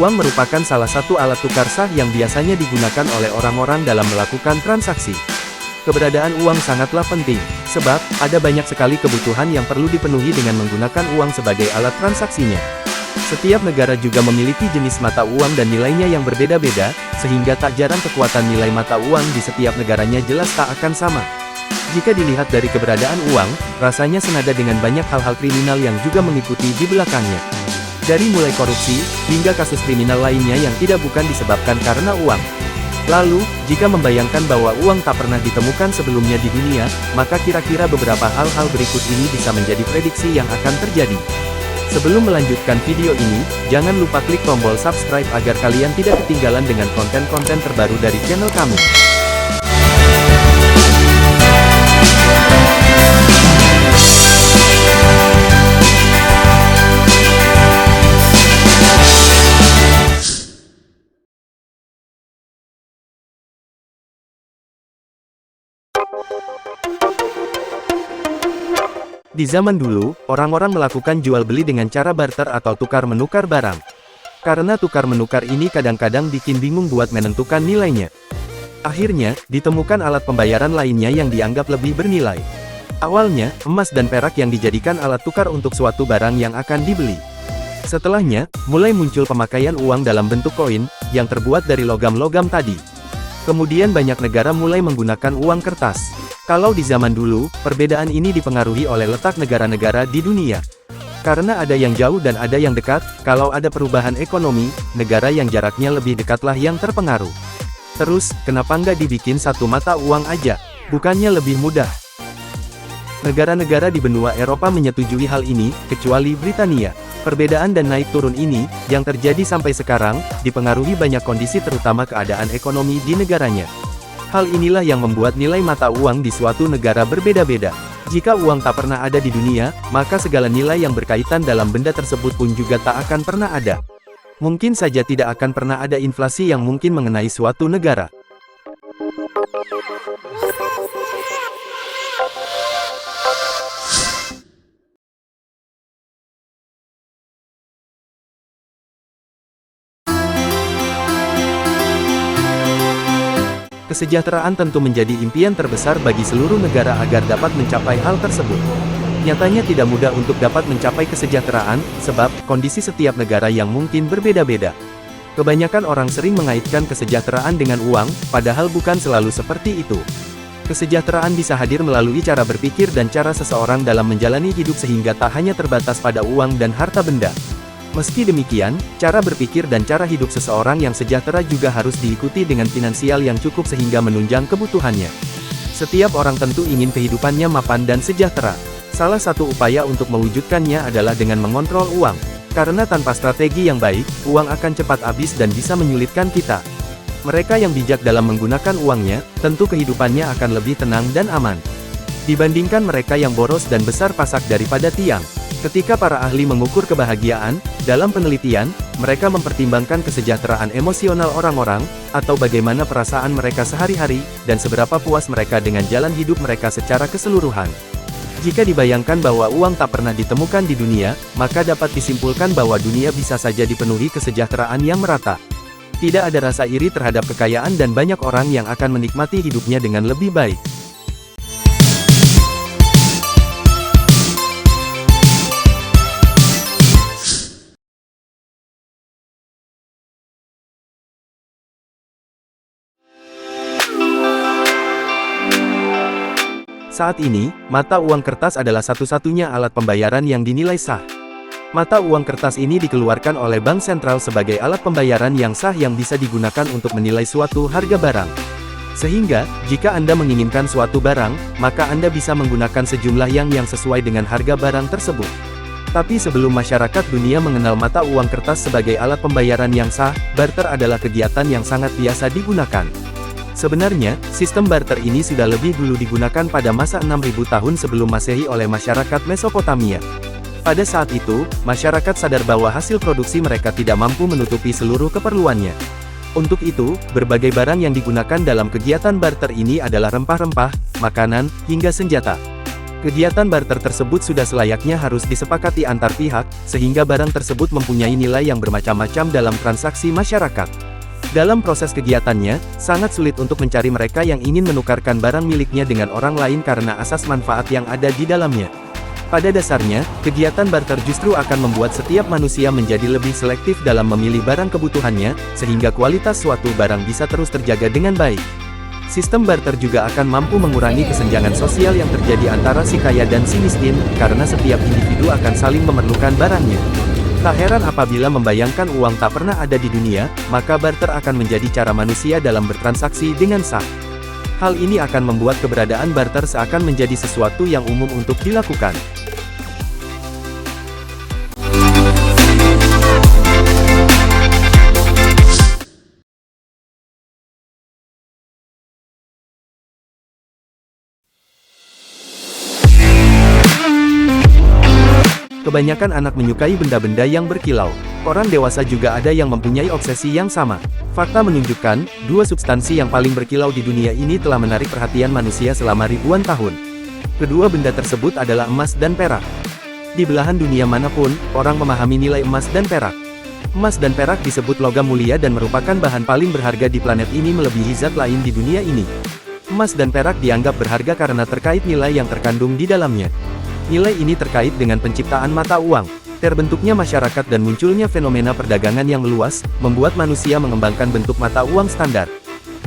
Uang merupakan salah satu alat tukar sah yang biasanya digunakan oleh orang-orang dalam melakukan transaksi. Keberadaan uang sangatlah penting, sebab ada banyak sekali kebutuhan yang perlu dipenuhi dengan menggunakan uang sebagai alat transaksinya. Setiap negara juga memiliki jenis mata uang dan nilainya yang berbeda-beda, sehingga tak jarang kekuatan nilai mata uang di setiap negaranya jelas tak akan sama. Jika dilihat dari keberadaan uang, rasanya senada dengan banyak hal-hal kriminal yang juga mengikuti di belakangnya. Dari mulai korupsi, hingga kasus kriminal lainnya yang tidak bukan disebabkan karena uang. Lalu, jika membayangkan bahwa uang tak pernah ditemukan sebelumnya di dunia, maka kira-kira beberapa hal-hal berikut ini bisa menjadi prediksi yang akan terjadi. Sebelum melanjutkan video ini, jangan lupa klik tombol subscribe agar kalian tidak ketinggalan dengan konten-konten terbaru dari channel kami. Di zaman dulu, orang-orang melakukan jual beli dengan cara barter atau tukar-menukar barang. Karena tukar-menukar ini kadang-kadang bikin bingung buat menentukan nilainya. Akhirnya, ditemukan alat pembayaran lainnya yang dianggap lebih bernilai. Awalnya, emas dan perak yang dijadikan alat tukar untuk suatu barang yang akan dibeli. Setelahnya, mulai muncul pemakaian uang dalam bentuk koin, yang terbuat dari logam-logam tadi. Kemudian banyak negara mulai menggunakan uang kertas. Kalau di zaman dulu, perbedaan ini dipengaruhi oleh letak negara-negara di dunia. Karena ada yang jauh dan ada yang dekat, kalau ada perubahan ekonomi, negara yang jaraknya lebih dekatlah yang terpengaruh. Terus, kenapa nggak dibikin satu mata uang aja? Bukannya lebih mudah? Negara-negara di benua Eropa menyetujui hal ini, kecuali Britania. Perbedaan dan naik turun ini, yang terjadi sampai sekarang, dipengaruhi banyak kondisi terutama keadaan ekonomi di negaranya. Hal inilah yang membuat nilai mata uang di suatu negara berbeda-beda. Jika uang tak pernah ada di dunia, maka segala nilai yang berkaitan dalam benda tersebut pun juga tak akan pernah ada. Mungkin saja tidak akan pernah ada inflasi yang mungkin mengenai suatu negara. Kesejahteraan tentu menjadi impian terbesar bagi seluruh negara agar dapat mencapai hal tersebut. Nyatanya tidak mudah untuk dapat mencapai kesejahteraan, sebab kondisi setiap negara yang mungkin berbeda-beda. Kebanyakan orang sering mengaitkan kesejahteraan dengan uang, padahal bukan selalu seperti itu. Kesejahteraan bisa hadir melalui cara berpikir dan cara seseorang dalam menjalani hidup sehingga tak hanya terbatas pada uang dan harta benda. Meski demikian, cara berpikir dan cara hidup seseorang yang sejahtera juga harus diikuti dengan finansial yang cukup sehingga menunjang kebutuhannya. Setiap orang tentu ingin kehidupannya mapan dan sejahtera. Salah satu upaya untuk mewujudkannya adalah dengan mengontrol uang. Karena tanpa strategi yang baik, uang akan cepat habis dan bisa menyulitkan kita. Mereka yang bijak dalam menggunakan uangnya, tentu kehidupannya akan lebih tenang dan aman. Dibandingkan mereka yang boros dan besar pasak daripada tiang. Ketika para ahli mengukur kebahagiaan, dalam penelitian, mereka mempertimbangkan kesejahteraan emosional orang-orang, atau bagaimana perasaan mereka sehari-hari, dan seberapa puas mereka dengan jalan hidup mereka secara keseluruhan. Jika dibayangkan bahwa uang tak pernah ditemukan di dunia, maka dapat disimpulkan bahwa dunia bisa saja dipenuhi kesejahteraan yang merata. Tidak ada rasa iri terhadap kekayaan dan banyak orang yang akan menikmati hidupnya dengan lebih baik. Saat ini, mata uang kertas adalah satu-satunya alat pembayaran yang dinilai sah. Mata uang kertas ini dikeluarkan oleh bank sentral sebagai alat pembayaran yang sah yang bisa digunakan untuk menilai suatu harga barang. Sehingga, jika Anda menginginkan suatu barang, maka Anda bisa menggunakan sejumlah yang sesuai dengan harga barang tersebut. Tapi sebelum masyarakat dunia mengenal mata uang kertas sebagai alat pembayaran yang sah, barter adalah kegiatan yang sangat biasa digunakan. Sebenarnya, sistem barter ini sudah lebih dulu digunakan pada masa 6000 tahun sebelum Masehi oleh masyarakat Mesopotamia. Pada saat itu, masyarakat sadar bahwa hasil produksi mereka tidak mampu menutupi seluruh keperluannya. Untuk itu, berbagai barang yang digunakan dalam kegiatan barter ini adalah rempah-rempah, makanan, hingga senjata. Kegiatan barter tersebut sudah selayaknya harus disepakati antar pihak, sehingga barang tersebut mempunyai nilai yang bermacam-macam dalam transaksi masyarakat. Dalam proses kegiatannya, sangat sulit untuk mencari mereka yang ingin menukarkan barang miliknya dengan orang lain karena asas manfaat yang ada di dalamnya. Pada dasarnya, kegiatan barter justru akan membuat setiap manusia menjadi lebih selektif dalam memilih barang kebutuhannya, sehingga kualitas suatu barang bisa terus terjaga dengan baik. Sistem barter juga akan mampu mengurangi kesenjangan sosial yang terjadi antara si kaya dan si miskin, karena setiap individu akan saling memerlukan barangnya. Tak heran apabila membayangkan uang tak pernah ada di dunia, maka barter akan menjadi cara manusia dalam bertransaksi dengan sah. Hal ini akan membuat keberadaan barter seakan menjadi sesuatu yang umum untuk dilakukan. Kebanyakan anak menyukai benda-benda yang berkilau. Orang dewasa juga ada yang mempunyai obsesi yang sama. Fakta menunjukkan, dua substansi yang paling berkilau di dunia ini telah menarik perhatian manusia selama ribuan tahun. Kedua benda tersebut adalah emas dan perak. Di belahan dunia manapun, orang memahami nilai emas dan perak. Emas dan perak disebut logam mulia dan merupakan bahan paling berharga di planet ini melebihi zat lain di dunia ini. Emas dan perak dianggap berharga karena terkait nilai yang terkandung di dalamnya. Nilai ini terkait dengan penciptaan mata uang, terbentuknya masyarakat dan munculnya fenomena perdagangan yang meluas, membuat manusia mengembangkan bentuk mata uang standar.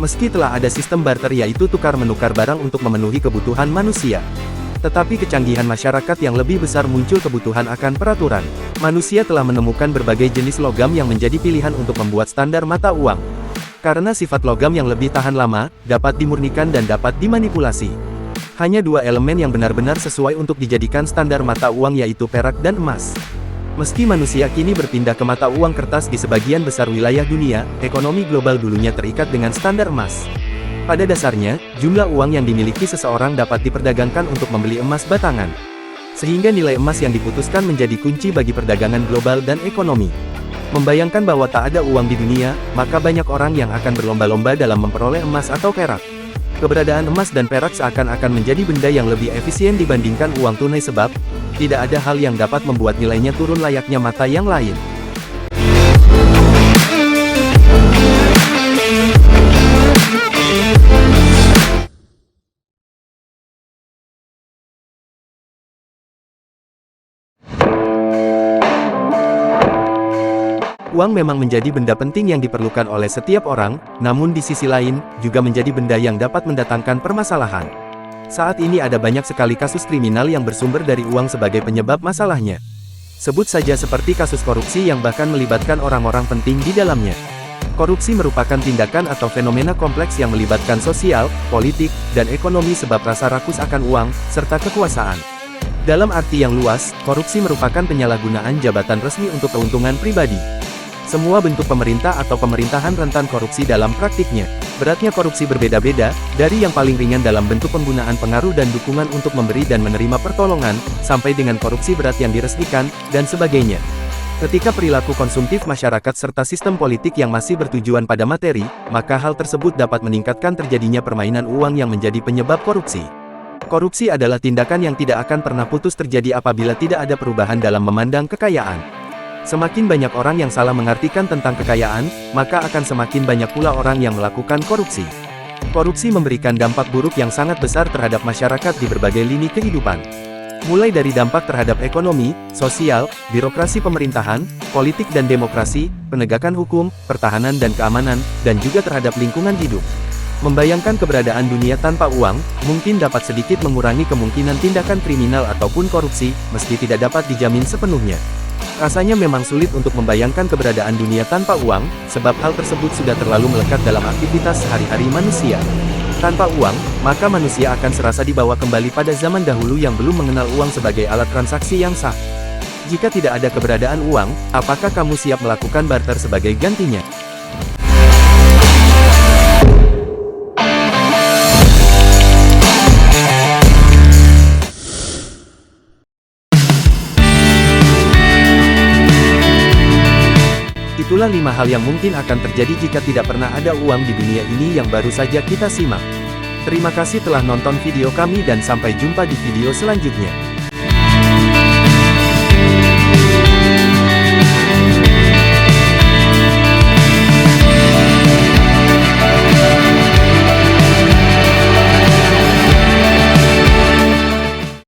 Meski telah ada sistem barter yaitu tukar-menukar barang untuk memenuhi kebutuhan manusia. Tetapi kecanggihan masyarakat yang lebih besar muncul kebutuhan akan peraturan. Manusia telah menemukan berbagai jenis logam yang menjadi pilihan untuk membuat standar mata uang. Karena sifat logam yang lebih tahan lama, dapat dimurnikan dan dapat dimanipulasi. Hanya dua elemen yang benar-benar sesuai untuk dijadikan standar mata uang yaitu perak dan emas. Meski manusia kini berpindah ke mata uang kertas di sebagian besar wilayah dunia, ekonomi global dulunya terikat dengan standar emas. Pada dasarnya, jumlah uang yang dimiliki seseorang dapat diperdagangkan untuk membeli emas batangan. Sehingga nilai emas yang diputuskan menjadi kunci bagi perdagangan global dan ekonomi. Membayangkan bahwa tak ada uang di dunia, maka banyak orang yang akan berlomba-lomba dalam memperoleh emas atau perak. Keberadaan emas dan perak seakan-akan menjadi benda yang lebih efisien dibandingkan uang tunai sebab, tidak ada hal yang dapat membuat nilainya turun layaknya mata yang lain. Uang memang menjadi benda penting yang diperlukan oleh setiap orang, namun di sisi lain, juga menjadi benda yang dapat mendatangkan permasalahan. Saat ini ada banyak sekali kasus kriminal yang bersumber dari uang sebagai penyebab masalahnya. Sebut saja seperti kasus korupsi yang bahkan melibatkan orang-orang penting di dalamnya. Korupsi merupakan tindakan atau fenomena kompleks yang melibatkan sosial, politik, dan ekonomi sebab rasa rakus akan uang, serta kekuasaan. Dalam arti yang luas, korupsi merupakan penyalahgunaan jabatan resmi untuk keuntungan pribadi. Semua bentuk pemerintah atau pemerintahan rentan korupsi dalam praktiknya. Beratnya korupsi berbeda-beda, dari yang paling ringan dalam bentuk penggunaan pengaruh dan dukungan untuk memberi dan menerima pertolongan, sampai dengan korupsi berat yang diresmikan, dan sebagainya. Ketika perilaku konsumtif masyarakat serta sistem politik yang masih bertujuan pada materi, maka hal tersebut dapat meningkatkan terjadinya permainan uang yang menjadi penyebab korupsi. Korupsi adalah tindakan yang tidak akan pernah putus terjadi apabila tidak ada perubahan dalam memandang kekayaan. Semakin banyak orang yang salah mengartikan tentang kekayaan, maka akan semakin banyak pula orang yang melakukan korupsi. Korupsi memberikan dampak buruk yang sangat besar terhadap masyarakat di berbagai lini kehidupan. Mulai dari dampak terhadap ekonomi, sosial, birokrasi pemerintahan, politik dan demokrasi, penegakan hukum, pertahanan dan keamanan, dan juga terhadap lingkungan hidup. Membayangkan keberadaan dunia tanpa uang, mungkin dapat sedikit mengurangi kemungkinan tindakan kriminal ataupun korupsi, meski tidak dapat dijamin sepenuhnya. Rasanya memang sulit untuk membayangkan keberadaan dunia tanpa uang, sebab hal tersebut sudah terlalu melekat dalam aktivitas sehari-hari manusia. Tanpa uang, maka manusia akan serasa dibawa kembali pada zaman dahulu yang belum mengenal uang sebagai alat transaksi yang sah. Jika tidak ada keberadaan uang, apakah kamu siap melakukan barter sebagai gantinya? Itulah 5 hal yang mungkin akan terjadi jika tidak pernah ada uang di dunia ini yang baru saja kita simak. Terima kasih telah nonton video kami dan sampai jumpa di video selanjutnya.